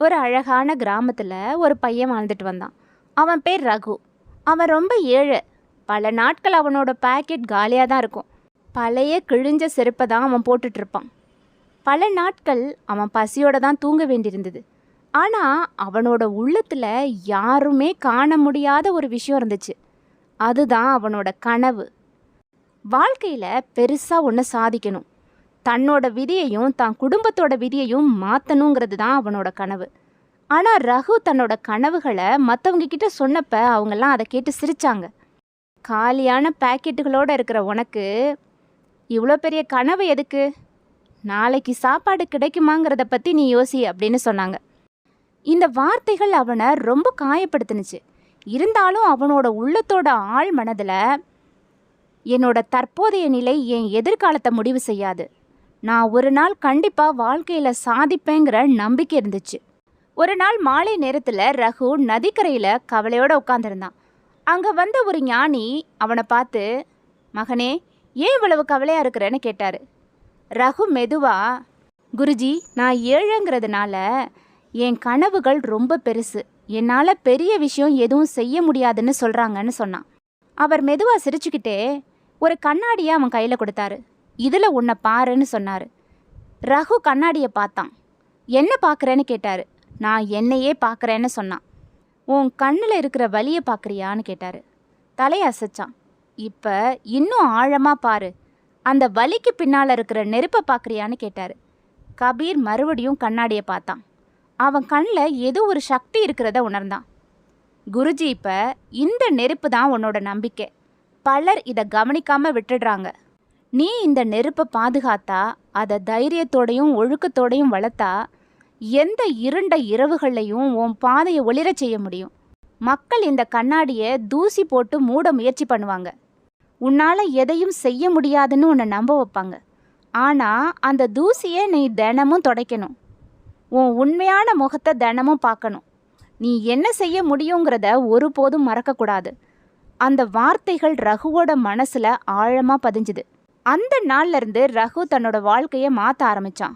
ஒரு அழகான கிராமத்தில் ஒரு பையன் வாழ்ந்துட்டு வந்தான். அவன் பேர் ரகு. அவன் ரொம்ப ஏழை. பல நாட்கள் அவனோட பாக்கெட் காலியாக தான் இருக்கும். பழைய கிழிஞ்ச செருப்பை தான் அவன் போட்டுட்ருப்பான். பல நாட்கள் அவன் பசியோட தான் தூங்க வேண்டியிருந்தது. ஆனால் அவனோட உள்ளத்தில் யாருமே காண முடியாத ஒரு விஷயம் இருந்துச்சு. அதுதான் அவனோட கனவு. வாழ்க்கையில் பெருசாக ஒன்று சாதிக்கணும், தன்னோட விதியையும் தான் குடும்பத்தோட விதியையும் மாற்றணுங்கிறது தான் அவனோட கனவு. ஆனால் ரகு தன்னோட கனவுகளை மற்றவங்க கிட்ட சொன்னப்ப அவங்கெல்லாம் அதை கேட்டு சிரிச்சாங்க. காலியான பேக்கெட்டுகளோடு இருக்கிற உனக்கு இவ்வளோ பெரிய கனவு எதுக்கு? நாளைக்கு சாப்பாடு கிடைக்குமாங்கிறத பற்றி நீ யோசி அப்படின்னு சொன்னாங்க. இந்த வார்த்தைகள் அவனை ரொம்ப காயப்படுத்துனுச்சு. இருந்தாலும் அவனோட உள்ளத்தோட ஆழ் மனதில், என்னோட தற்போதைய நிலை என் எதிர்காலத்தை முடிவு செய்யாது, நான் ஒரு நாள் கண்டிப்பாக வாழ்க்கையில் சாதிப்பேங்கிற நம்பிக்கை இருந்துச்சு. ஒரு நாள் மாலை நேரத்தில் ரகு நதிக்கரையில் கவலையோடு உட்காந்துருந்தான். அங்கே வந்த ஒரு ஞானி அவனை பார்த்து, மகனே, ஏன் இவ்வளவு கவலையாக இருக்கிறேன்னு கேட்டார். ரகு மெதுவா, குருஜி, நான் ஏழைங்கிறதுனால என் கனவுகள் ரொம்ப பெருசு, என்னால் பெரிய விஷயம் எதுவும் செய்ய முடியாதுன்னு சொல்கிறாங்கன்னு சொன்னான். அவர் மெதுவாக சிரிச்சுக்கிட்டே ஒரு கண்ணாடியை அவன் கையில் கொடுத்தாரு. இதில் உன்னை பாருன்னு சொன்னார். ரகு கண்ணாடியை பார்த்தான். என்ன பார்க்குறேன்னு கேட்டார். நான் என்னையே பார்க்குறேன்னு சொன்னான். உன் கண்ணில் இருக்கிற வலியை பார்க்குறியான்னு கேட்டார். தலையை அசைச்சான். இப்போ இன்னும் ஆழமாக பாரு, அந்த வலிக்கு பின்னால் இருக்கிற நெருப்பை பார்க்குறியான்னு கேட்டார். கபீர் மறுபடியும் கண்ணாடியை பார்த்தான். அவன் கண்ணில் ஏதோ ஒரு சக்தி இருக்கிறத உணர்ந்தான். குருஜி, இப்போ இந்த நெருப்பு தான் உன்னோட நம்பிக்கை. பலர் இதை கவனிக்காமல் விட்டுடுறாங்க. நீ இந்த நெருப்பை பாதுகாத்தா, அதை தைரியத்தோடையும் ஒழுக்கத்தோடையும் வளர்த்தா, எந்த இருண்ட இரவுகள்லையும் உன் பாதையை ஒளிரச் செய்ய முடியும். மக்கள் இந்த கண்ணாடியை தூசி போட்டு மூட முயற்சி பண்ணுவாங்க. உன்னால் எதையும் செய்ய முடியாதுன்னு உன்னை நம்ப வைப்பாங்க. ஆனால் அந்த தூசியை நீ தினமும் துடைக்கணும். உன் உண்மையான முகத்தை தினமும் பார்க்கணும். நீ என்ன செய்ய முடியுங்கிறத ஒருபோதும் மறக்கக்கூடாது. அந்த வார்த்தைகள் ரகுவோட மனசில் ஆழமாக பதிஞ்சுது. அந்த நாள்லேருந்து ரகு தன்னோட வாழ்க்கையை மாற்ற ஆரம்பித்தான்.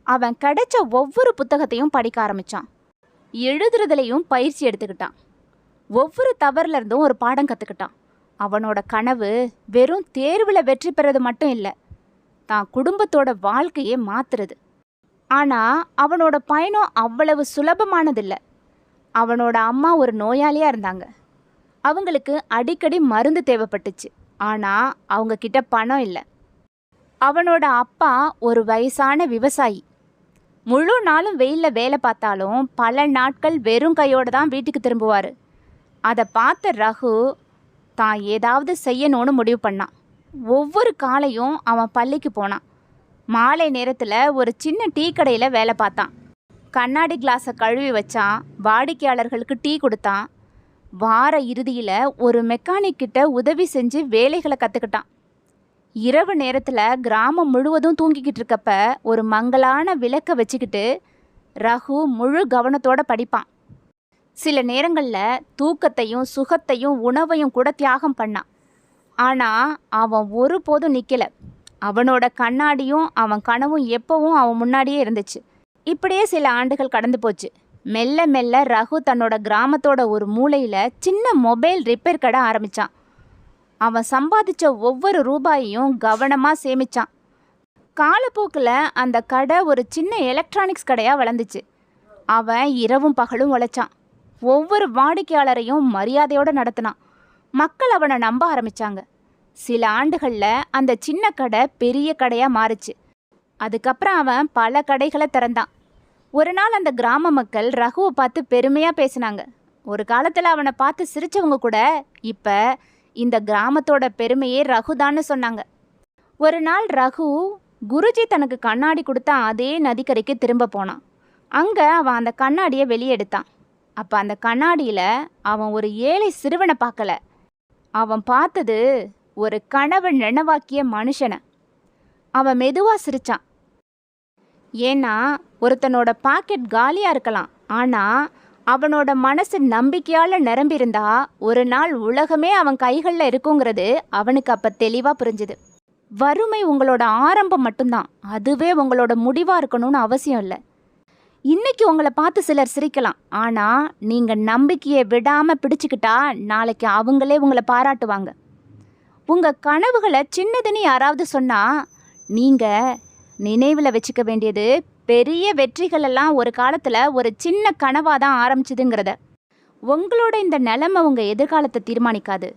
அவன் கிடைச்ச ஒவ்வொரு புத்தகத்தையும் படிக்க ஆரம்பித்தான். எழுதுறதுலையும் பயிற்சி எடுத்துக்கிட்டான். ஒவ்வொரு தவறுலேருந்தும் ஒரு பாடம் கற்றுக்கிட்டான். அவனோட கனவு வெறும் தேர்வில் வெற்றி பெறது மட்டும் இல்லை, தான் குடும்பத்தோட வாழ்க்கையை மாற்றுறது. ஆனால் அவனோட பயணம் அவ்வளவு சுலபமானதில்லை. அவனோட அம்மா ஒரு நோயாளியாக இருந்தாங்க. அவங்களுக்கு அடிக்கடி மருந்து தேவைப்பட்டுச்சு. ஆனால் அவங்க கிட்ட பணம் இல்லை. அவனோட அப்பா ஒரு வயசான விவசாயி. முழு நாளும் வெயிலில் வேலை பார்த்தாலும் பல நாட்கள் வெறும் கையோடு தான் வீட்டுக்கு திரும்புவார். அதை பார்த்த ரகு தான் ஏதாவது செய்யணும்னு முடிவு பண்ணான். ஒவ்வொரு காலையும் அவன் பள்ளிக்கு போனான். மாலை நேரத்தில் ஒரு சின்ன டீ கடையில் வேலை பார்த்தான். கண்ணாடி கிளாஸை கழுவி வச்சான். வாடிக்கையாளர்களுக்கு டீ கொடுத்தான். வார இறுதியில் ஒரு மெக்கானிக் கிட்ட உதவி செஞ்சு வேலைகளை கற்றுக்கிட்டான். இரவு நேரத்தில் கிராமம் முழுவதும் தூங்கிக்கிட்டு இருக்கப்ப ஒரு மங்கலான விளக்கை வச்சுக்கிட்டு ரகு முழு கவனத்தோடு படிப்பான். சில நேரங்களில் தூக்கத்தையும் சுகத்தையும் உணவையும் கூட தியாகம் பண்ணான். ஆனால் அவன் ஒருபோதும் நிற்கலை. அவனோட கண்ணாடியும் அவன் கனவும் எப்பவும் அவன் முன்னாடியே இருந்துச்சு. இப்படியே சில ஆண்டுகள் கடந்து போச்சு. மெல்ல மெல்ல ரகு தன்னோட கிராமத்தோட ஒரு மூலையில் சின்ன மொபைல் ரிப்பேர் கடை ஆரம்பித்தான். அவன் சம்பாதிச்ச ஒவ்வொரு ரூபாயையும் கவனமாக சேமித்தான். காலப்போக்கில் அந்த கடை ஒரு சின்ன எலக்ட்ரானிக்ஸ் கடையாக வளர்ந்துச்சு. அவன் இரவும் பகலும் உழைச்சான். ஒவ்வொரு வாடிக்கையாளரையும் மரியாதையோடு நடத்தினான். மக்கள் அவனை நம்ப ஆரம்பித்தாங்க. சில ஆண்டுகளில் அந்த சின்ன கடை பெரிய கடையாக மாறுச்சு. அதுக்கப்புறம் அவன் பல கடைகளை திறந்தான். ஒரு நாள் அந்த கிராம மக்கள் ரகுவை பார்த்து பெருமையாக பேசினாங்க. ஒரு காலத்தில் அவனை பார்த்து சிரித்தவங்க கூட இப்போ இந்த கிராமத்தோட பெருமையே ரகுதான்னு சொன்னாங்க. ஒரு நாள் ரகு குருஜி தனக்கு கண்ணாடி கொடுத்த அதே நதிக்கரைக்கு திரும்ப போனான். அங்கே அவன் அந்த கண்ணாடியை வெளியே எடுத்தான். அப்போ அந்த கண்ணாடியில் அவன் ஒரு ஏழை சிறுவனை பார்க்கல. அவன் பார்த்தது ஒரு கனவு நினைவாக்கிய மனுஷனை. அவன் மெதுவாக சிரிச்சான். ஏன்னா ஒருத்தனோட பாக்கெட் காலியாக இருக்கலாம், ஆனால் அவனோட மனசு நம்பிக்கையால் நிரம்பியிருந்தா ஒரு நாள் உலகமே அவன் கைகளில் இருக்குங்கிறது அவனுக்கு அப்போ தெளிவாக புரிஞ்சுது. வறுமை உங்களோட ஆரம்பம் மட்டும்தான், அதுவே உங்களோட முடிவாக இருக்கணும்னு அவசியம் இல்லை. இன்னைக்கு உங்களை பார்த்து சிலர் சிரிக்கலாம், ஆனால் நீங்கள் நம்பிக்கையை விடாமல் பிடிச்சிக்கிட்டா நாளைக்கு அவங்களே உங்களை பாராட்டுவாங்க. உங்கள் கனவுகளை சின்னதுன்னு யாராவது சொன்னால் நீங்கள் நினைவில் வச்சுக்க வேண்டியது பெரிய வெற்றிகளெல்லாம் ஒரு காலத்தில் ஒரு சின்ன கனவாக தான் ஆரம்பிச்சுதுங்கிறத. உங்களோட இந்த நிலைமை உங்கள் எதிர்காலத்தை தீர்மானிக்காது,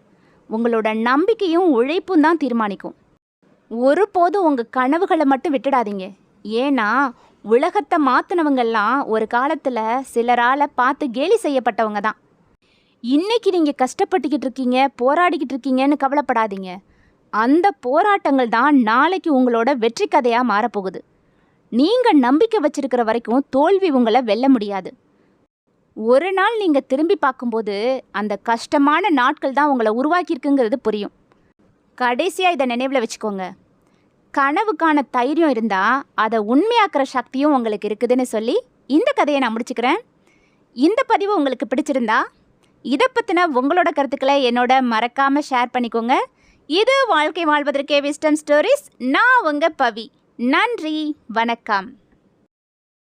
உங்களோட நம்பிக்கையும் உழைப்பும் தான் தீர்மானிக்கும். ஒருபோதும் உங்கள் கனவுகளை மட்டும் விட்டுடாதீங்க. ஏன்னா உலகத்தை மாற்றினவங்கெல்லாம் ஒரு காலத்தில் சிலரால் பார்த்து கேலி செய்யப்பட்டவங்க தான். இன்னைக்கு நீங்கள் கஷ்டப்பட்டுக்கிட்டு இருக்கீங்க, போராடிக்கிட்டு இருக்கீங்கன்னு கவலைப்படாதீங்க. அந்த போராட்டங்கள் தான் நாளைக்கு உங்களோட வெற்றி கதையாக மாறப்போகுது. நீங்கள் நம்பிக்கை வச்சிருக்கிற வரைக்கும் தோல்வி உங்களை வெல்ல முடியாது. ஒரு நாள் நீங்கள் திரும்பி பார்க்கும்போது அந்த கஷ்டமான நாட்கள் தான் உங்களை உருவாக்கியிருக்குங்கிறது புரியும். கடைசியாக இதை நினைவில் வச்சுக்கோங்க, கனவுக்கான தைரியம் இருந்தால் அதை உண்மையாக்குற சக்தியும் உங்களுக்கு இருக்குதுன்னு சொல்லி இந்த கதையை நான் முடிச்சுக்கிறேன். இந்த பதிவு உங்களுக்கு பிடிச்சிருந்தா இதை பற்றின உங்களோட கருத்துக்களை என்னோட மறக்காமல் ஷேர் பண்ணிக்கோங்க. இது வாழ்க்கை வாழ்வதற்கே விஸ்டம் ஸ்டோரிஸ். நான் உங்கள் பவி. நன்றி, வணக்கம்.